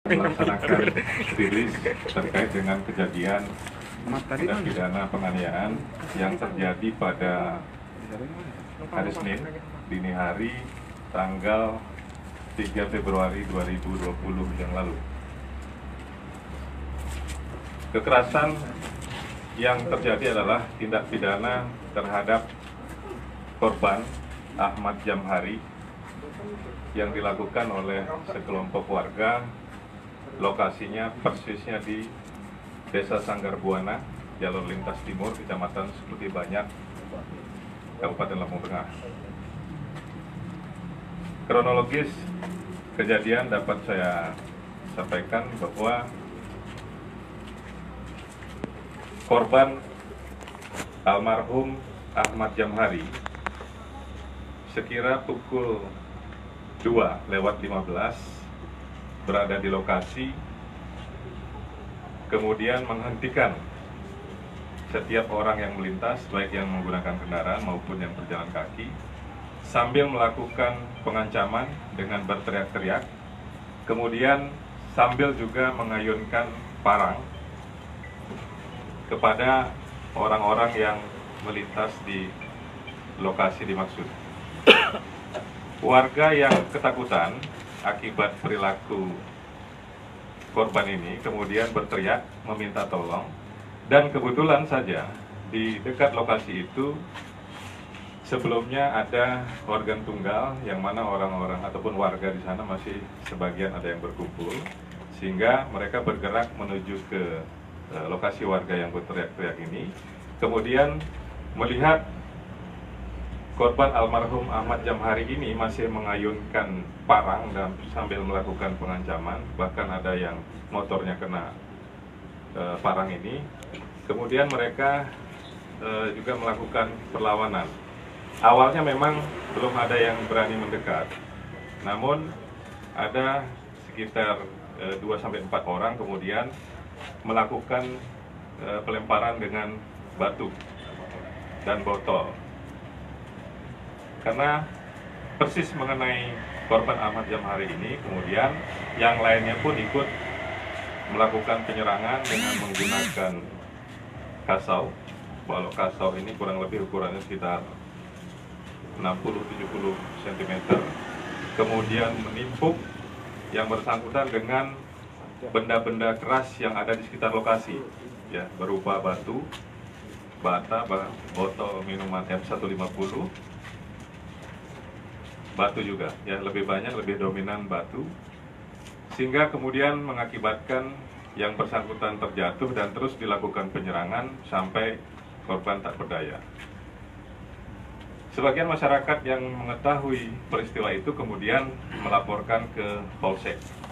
melaksanakan rilis terkait dengan kejadian tindak pidana penganiayaan yang terjadi pada hari Senin dini hari tanggal 3 Februari 2020 yang lalu. Kekerasan yang terjadi adalah tindak pidana terhadap korban Ahmad Jamhari yang dilakukan oleh sekelompok warga. Lokasinya persisnya di Desa Sanggar Buana, Jalur Lintas Timur, Kecamatan Seperti Banyak, Kabupaten Lampung Tengah. Kronologis kejadian dapat saya sampaikan bahwa korban almarhum Ahmad Jamhari sekira pukul 2:15 berada di lokasi, kemudian menghentikan setiap orang yang melintas, baik yang menggunakan kendaraan maupun yang berjalan kaki, sambil melakukan pengancaman dengan berteriak-teriak, kemudian sambil juga mengayunkan parang kepada orang-orang yang melintas di lokasi dimaksud. Warga yang ketakutan akibat perilaku korban ini kemudian berteriak meminta tolong, dan kebetulan saja di dekat lokasi itu sebelumnya ada organ tunggal yang mana orang-orang ataupun warga di sana masih sebagian ada yang berkumpul, sehingga mereka bergerak menuju ke lokasi warga yang berteriak-teriak ini, kemudian melihat korban almarhum Ahmad Jamhari ini masih mengayunkan parang dan sambil melakukan pengancaman, bahkan ada yang motornya kena parang ini. Kemudian mereka juga melakukan perlawanan. Awalnya memang belum ada yang berani mendekat, namun ada sekitar 2-4 orang kemudian melakukan pelemparan dengan batu dan botol. Karena persis mengenai korban Ahmad Jamhari ini, kemudian yang lainnya pun ikut melakukan penyerangan dengan menggunakan kasau. Balok kasau ini kurang lebih ukurannya sekitar 60-70 cm. Kemudian menimpuk yang bersangkutan dengan benda-benda keras yang ada di sekitar lokasi, ya, berupa batu, bata, botol minuman M150, batu juga, ya, lebih banyak, lebih dominan batu, sehingga kemudian mengakibatkan yang bersangkutan terjatuh dan terus dilakukan penyerangan sampai korban tak berdaya. Sebagian masyarakat yang mengetahui peristiwa itu kemudian melaporkan ke Polsek.